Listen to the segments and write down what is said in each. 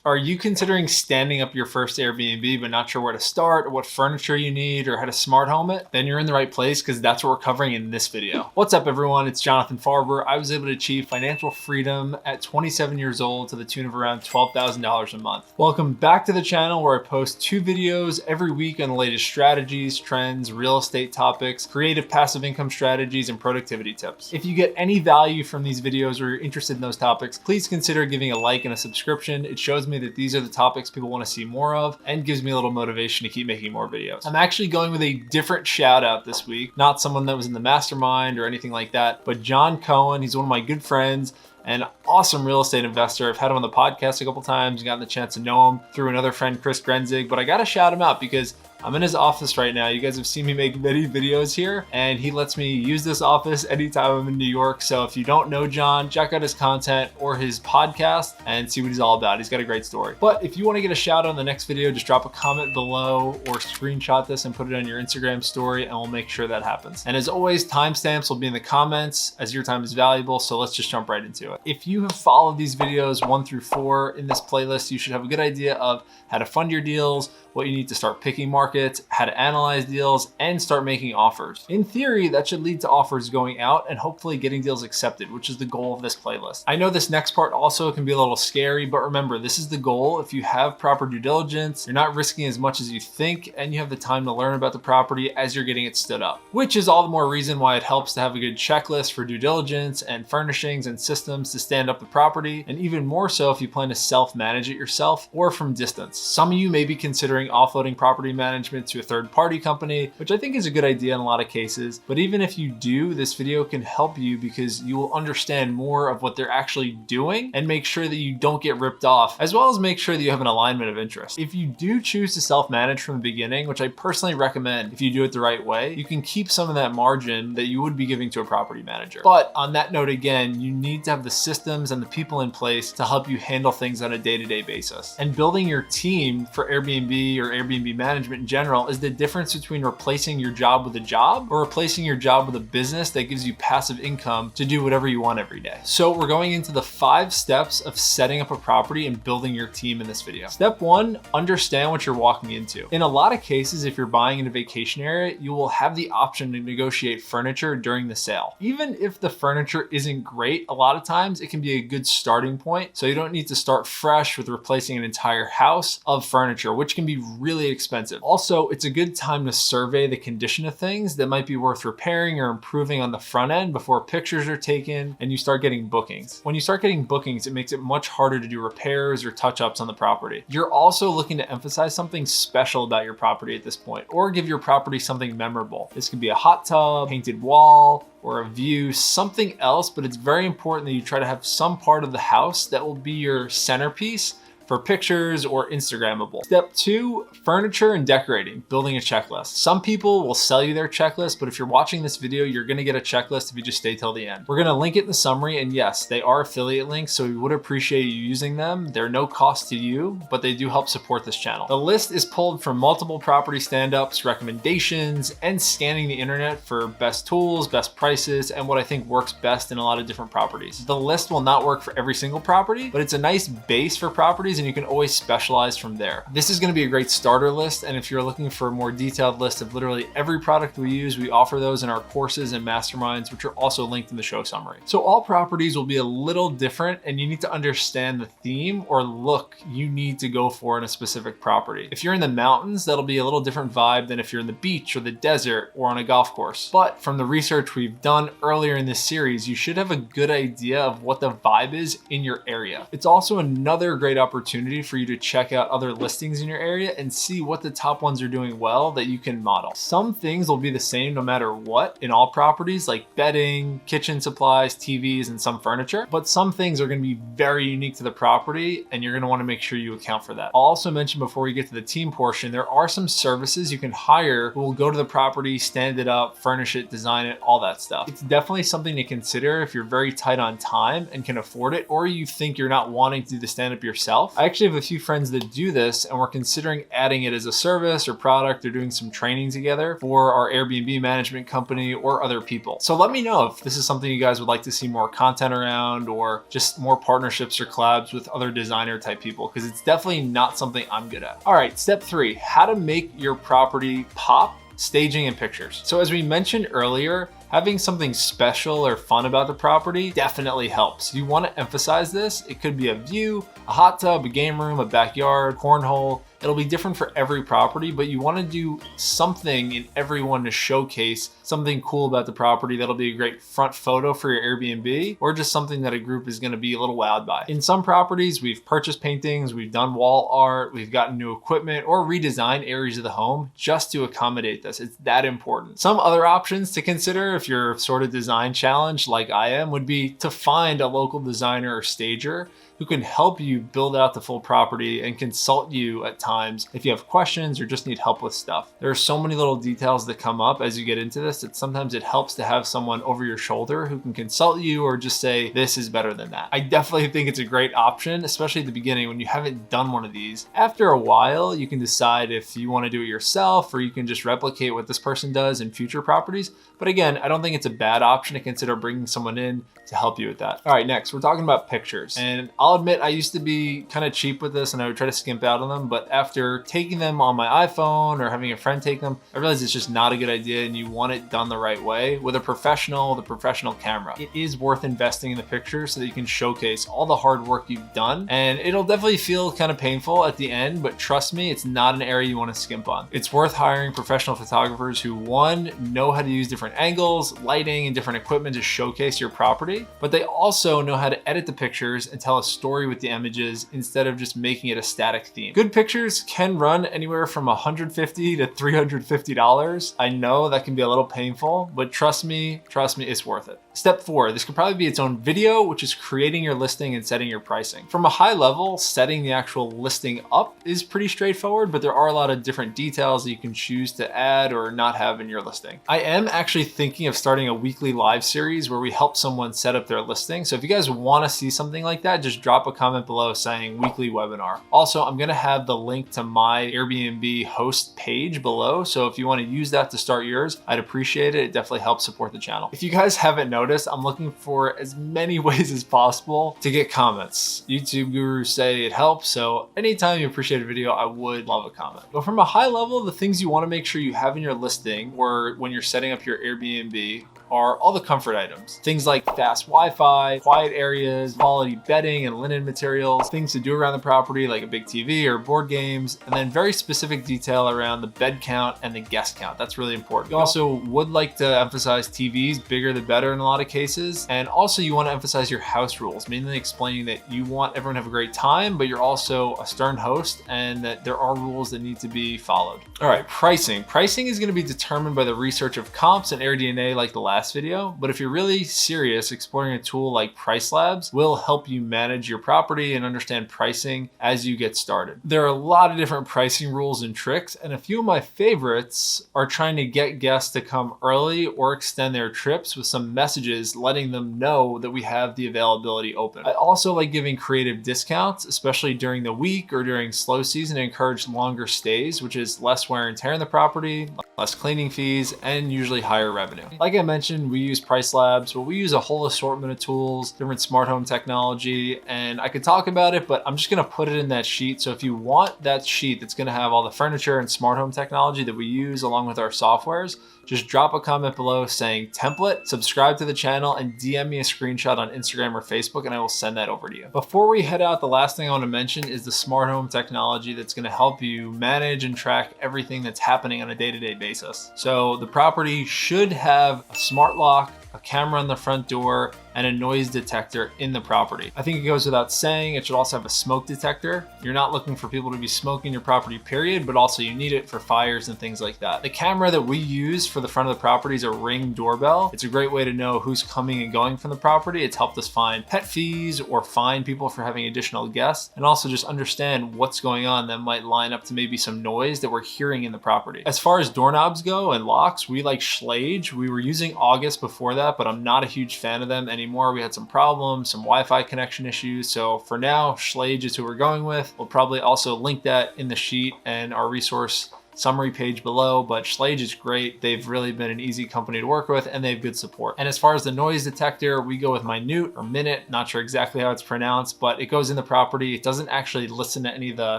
Are you considering standing up your first Airbnb but not sure where to start or what furniture you need or how to smart home it? Then you're in the right place because that's what we're covering in this video. What's up everyone, it's Jonathan Farber. I was able to achieve financial freedom at 27 years old to the tune of around $12,000 a month. Welcome back to the channel where I post 2 videos every week on the latest strategies, trends, real estate topics, creative passive income strategies, and productivity tips. If you get any value from these videos or you're interested in those topics, please consider giving a like and a subscription. It shows me that these are the topics people want to see more of and gives me a little motivation to keep making more videos. I'm actually going with a different shout out this week, not someone that was in the mastermind or anything like that, but John Cohen. He's one of my good friends, an awesome real estate investor. I've had him on the podcast a couple times and gotten the chance to know him through another friend, Chris Grenzig, but I gotta shout him out because I'm in his office right now. You guys have seen me make many videos here, and he lets me use this office anytime I'm in New York. So if you don't know John, check out his content or his podcast and see what he's all about. He's got a great story. But if you want to get a shout out in the next video, just drop a comment below or screenshot this and put it on your Instagram story, and we'll make sure that happens. And as always, timestamps will be in the comments as your time is valuable. So let's just jump right into it. If you have followed these videos 1 through 4 in this playlist, you should have a good idea of how to fund your deals, what you need to start picking markets, how to analyze deals, and start making offers. In theory, that should lead to offers going out and hopefully getting deals accepted, which is the goal of this playlist. I know this next part also can be a little scary, but remember, this is the goal. If you have proper due diligence, you're not risking as much as you think, and you have the time to learn about the property as you're getting it stood up, which is all the more reason why it helps to have a good checklist for due diligence and furnishings and systems to stand up the property, and even more so if you plan to self-manage it yourself or from distance. Some of you may be considering offloading property management to a third-party company, which I think is a good idea in a lot of cases. But even if you do, this video can help you because you will understand more of what they're actually doing and make sure that you don't get ripped off, as well as make sure that you have an alignment of interest. If you do choose to self-manage from the beginning, which I personally recommend if you do it the right way, you can keep some of that margin that you would be giving to a property manager. But on that note, again, you need to have the systems and the people in place to help you handle things on a day-to-day basis. And building your team for Airbnb or Airbnb management in general is the difference between replacing your job with a job or replacing your job with a business that gives you passive income to do whatever you want every day. So we're going into the 5 steps of setting up a property and building your team in this video. Step 1, understand what you're walking into. In a lot of cases, if you're buying in a vacation area, you will have the option to negotiate furniture during the sale. Even if the furniture isn't great, a lot of times it can be a good starting point. So you don't need to start fresh with replacing an entire house of furniture, which can be really expensive. Also, it's a good time to survey the condition of things that might be worth repairing or improving on the front end before pictures are taken and you start getting bookings. When you start getting bookings, it makes it much harder to do repairs or touch-ups on the property. You're also looking to emphasize something special about your property at this point, or give your property something memorable. This could be a hot tub, painted wall, or a view, something else, but it's very important that you try to have some part of the house that will be your centerpiece for pictures or Instagrammable. Step 2, furniture and decorating, building a checklist. Some people will sell you their checklist, but if you're watching this video, you're gonna get a checklist if you just stay till the end. We're gonna link it in the summary, and yes, they are affiliate links, so we would appreciate you using them. They're no cost to you, but they do help support this channel. The list is pulled from multiple property stand-ups, recommendations, and scanning the internet for best tools, best prices, and what I think works best in a lot of different properties. The list will not work for every single property, but it's a nice base for properties, and you can always specialize from there. This is going to be a great starter list, and if you're looking for a more detailed list of literally every product we use, we offer those in our courses and masterminds, which are also linked in the show summary. So all properties will be a little different, and you need to understand the theme or look you need to go for in a specific property. If you're in the mountains, that'll be a little different vibe than if you're in the beach or the desert or on a golf course. But from the research we've done earlier in this series, you should have a good idea of what the vibe is in your area. It's also another great opportunity for you to check out other listings in your area and see what the top ones are doing well that you can model. Some things will be the same no matter what in all properties, like bedding, kitchen supplies, TVs, and some furniture, but some things are going to be very unique to the property, and you're going to want to make sure you account for that. I'll also mention before we get to the team portion, there are some services you can hire who will go to the property, stand it up, furnish it, design it, all that stuff. It's definitely something to consider if you're very tight on time and can afford it, or you think you're not wanting to do the stand up yourself. I actually have a few friends that do this, and we're considering adding it as a service or product or doing some training together for our Airbnb management company or other people. So let me know if this is something you guys would like to see more content around, or just more partnerships or collabs with other designer type people, because it's definitely not something I'm good at. All right, step 3, how to make your property pop: staging and pictures. So as we mentioned earlier, having something special or fun about the property definitely helps. You want to emphasize this. It could be a view, a hot tub, a game room, a backyard, cornhole. It'll be different for every property, but you want to do something in every one to showcase something cool about the property. That'll be a great front photo for your Airbnb, or just something that a group is going to be a little wowed by. In some properties, we've purchased paintings, we've done wall art, we've gotten new equipment, or redesigned areas of the home just to accommodate this. It's that important. Some other options to consider if you're sort of design challenged like I am would be to find a local designer or stager who can help you build out the full property and consult you at times if you have questions or just need help with stuff. There are so many little details that come up as you get into this that sometimes it helps to have someone over your shoulder who can consult you or just say, this is better than that. I definitely think it's a great option, especially at the beginning when you haven't done one of these. After a while, you can decide if you want to do it yourself, or you can just replicate what this person does in future properties. But again, I don't think it's a bad option to consider bringing someone in to help you with that. All right, next, we're talking about pictures. And I'll admit I used to be kind of cheap with this and I would try to skimp out on them, but after taking them on my iPhone or having a friend take them, I realized it's just not a good idea, and you want it done the right way with a professional camera. It is worth investing in the picture so that you can showcase all the hard work you've done, and it'll definitely feel kind of painful at the end, but trust me, it's not an area you want to skimp on. It's worth hiring professional photographers who, one, know how to use different angles, lighting, and different equipment to showcase your property, but they also know how to edit the pictures and tell a story with the images instead of just making it a static theme. Good pictures can run anywhere from $150 to $350. I know that can be a little painful, but trust me, it's worth it. Step 4, this could probably be its own video, which is creating your listing and setting your pricing. From a high level, setting the actual listing up is pretty straightforward, but there are a lot of different details that you can choose to add or not have in your listing. I am actually thinking of starting a weekly live series where we help someone set up their listing. So if you guys want to see something like that, just drop a comment below saying weekly webinar. Also, I'm going to have the link to my Airbnb host page below. So if you want to use that to start yours, I'd appreciate it. It definitely helps support the channel. If you guys haven't noticed, I'm looking for as many ways as possible to get comments. YouTube gurus say it helps, so anytime you appreciate a video, I would love a comment. But from a high level, the things you want to make sure you have in your listing, or when you're setting up your Airbnb, are all the comfort items. Things like fast Wi-Fi, quiet areas, quality bedding and linen materials, things to do around the property like a big TV or board games, and then very specific detail around the bed count and the guest count. That's really important. You also would like to emphasize TVs, bigger the better in a lot of cases. And also you want to emphasize your house rules, mainly explaining that you want everyone to have a great time, but you're also a stern host and that there are rules that need to be followed. All right, pricing. Pricing is going to be determined by the research of comps and AirDNA like the last video, but if you're really serious, exploring a tool like Price Labs will help you manage your property and understand pricing as you get started. There are a lot of different pricing rules and tricks, and a few of my favorites are trying to get guests to come early or extend their trips with some messages letting them know that we have the availability open. I also like giving creative discounts, especially during the week or during slow season, to encourage longer stays, which is less wear and tear in the property, less cleaning fees, and usually higher revenue. Like I mentioned, we use Price Labs, but we use a whole assortment of tools, different smart home technology, and I could talk about it, but I'm just gonna put it in that sheet. So if you want that sheet that's gonna have all the furniture and smart home technology that we use along with our softwares, just drop a comment below saying template, subscribe to the channel, and DM me a screenshot on Instagram or Facebook, and I will send that over to you. Before we head out, the last thing I want to mention is the smart home technology that's going to help you manage and track everything that's happening on a day-to-day basis. So the property should have a smart lock, a camera on the front door, and a noise detector in the property. I think it goes without saying, it should also have a smoke detector. You're not looking for people to be smoking your property, period, but also you need it for fires and things like that. The camera that we use for the front of the property is a Ring doorbell. It's a great way to know who's coming and going from the property. It's helped us find pet fees or fine people for having additional guests, and also just understand what's going on that might line up to maybe some noise that we're hearing in the property. As far as doorknobs go and locks, we like Schlage. We were using August before that, but I'm not a huge fan of them anymore. anymore. We had some problems, some Wi-Fi connection issues. So for now, Schlage is who we're going with. We'll probably also link that in the sheet and our resource summary page below, but Schlage is great. They've really been an easy company to work with and they have good support. And as far as the noise detector, we go with Minute or Minute, not sure exactly how it's pronounced, but it goes in the property. It doesn't actually listen to any of the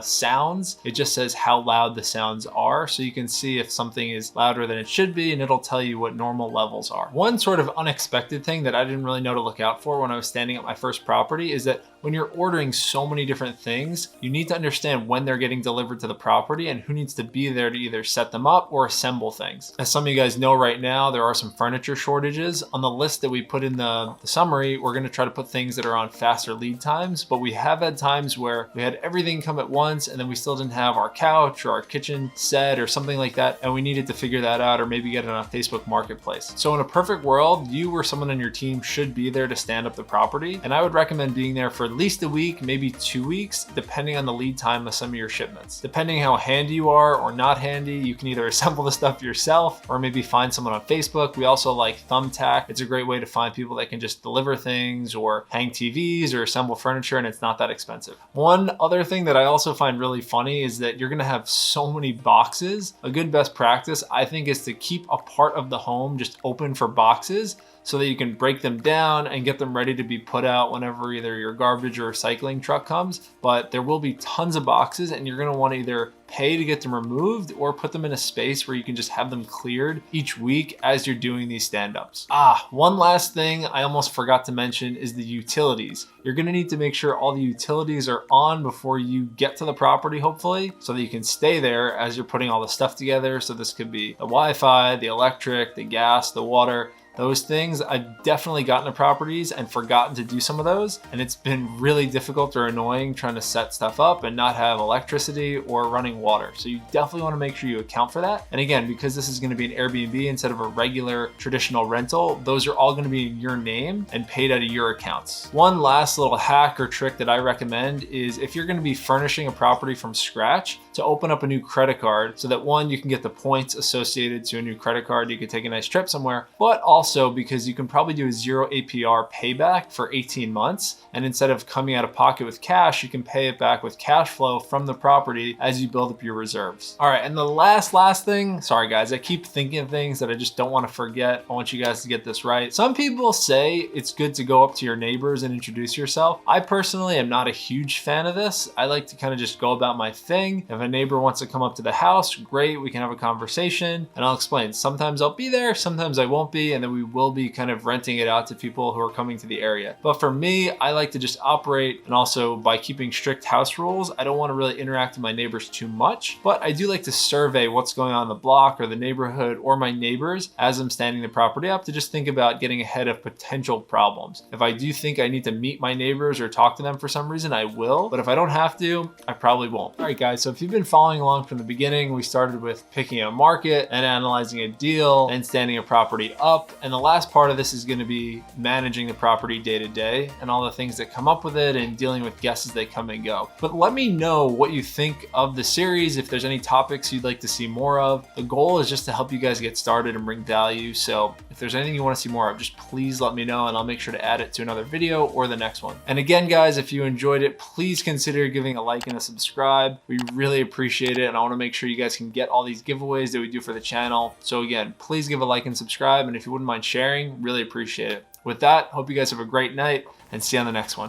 sounds. It just says how loud the sounds are. So you can see if something is louder than it should be, and it'll tell you what normal levels are. One sort of unexpected thing that I didn't really know to look out for when I was standing at my first property is that when you're ordering so many different things, you need to understand when they're getting delivered to the property and who needs to be there to either set them up or assemble things. As some of you guys know right now, there are some furniture shortages. On the list that we put in the summary, we're gonna try to put things that are on faster lead times, but we have had times where we had everything come at once and then we still didn't have our couch or our kitchen set or something like that, and we needed to figure that out or maybe get it on a Facebook Marketplace. So in a perfect world, you or someone on your team should be there to stand up the property, and I would recommend being there for at least a week, maybe 2 weeks, depending on the lead time of some of your shipments. Depending how handy you are or not handy, you can either assemble the stuff yourself or maybe find someone on Facebook. We also like Thumbtack. It's a great way to find people that can just deliver things or hang TVs or assemble furniture, and it's not that expensive. One other thing that I also find really funny is that you're gonna have so many boxes. A good best practice, I think, is to keep a part of the home just open for boxes so that you can break them down and get them ready to be put out whenever either your garbage or recycling truck comes. But there will be tons of boxes and you're gonna wanna either pay to get them removed or put them in a space where you can just have them cleared each week as you're doing these stand-ups. One last thing I almost forgot to mention is the utilities. You're gonna need to make sure all the utilities are on before you get to the property, hopefully, so that you can stay there as you're putting all the stuff together. So this could be the Wi-Fi, the electric, the gas, the water. Those things, I've definitely gotten to properties and forgotten to do some of those, and it's been really difficult or annoying trying to set stuff up and not have electricity or running water. So you definitely want to make sure you account for that. And again, because this is going to be an Airbnb instead of a regular traditional rental, those are all going to be in your name and paid out of your accounts. One last little hack or trick that I recommend is if you're going to be furnishing a property from scratch, to open up a new credit card so that one, you can get the points associated to a new credit card. You can take a nice trip somewhere, but also because you can probably do a 0 APR payback for 18 months. And instead of coming out of pocket with cash, you can pay it back with cash flow from the property as you build up your reserves. All right, and the last thing, sorry guys, I keep thinking of things that I just don't want to forget. I want you guys to get this right. Some people say it's good to go up to your neighbors and introduce yourself. I personally am not a huge fan of this. I like to kind of just go about my thing. If a neighbor wants to come up to the house, great, we can have a conversation and I'll explain. Sometimes I'll be there, sometimes I won't be, and then we will be kind of renting it out to people who are coming to the area. But for me, I like to just operate, and also by keeping strict house rules, I don't want to really interact with my neighbors too much, but I do like to survey what's going on in the block or the neighborhood or my neighbors as I'm standing the property up to just think about getting ahead of potential problems. If I do think I need to meet my neighbors or talk to them for some reason, I will, but if I don't have to, I probably won't. All right guys, so if you've been following along from the beginning, we started with picking a market and analyzing a deal and standing a property up, and the last part of this is going to be managing the property day to day and all the things that come up with it and dealing with guests as they come and go. But let me know what you think of the series, if there's any topics you'd like to see more of. The goal is just to help you guys get started and bring value. So if there's anything you want to see more of, just please let me know and I'll make sure to add it to another video or the next one. And again, guys, if you enjoyed it, please consider giving a like and a subscribe. We really appreciate it. And I want to make sure you guys can get all these giveaways that we do for the channel. So again, please give a like and subscribe. And if you wouldn't mind sharing, really appreciate it. With that, hope you guys have a great night and see you on the next one.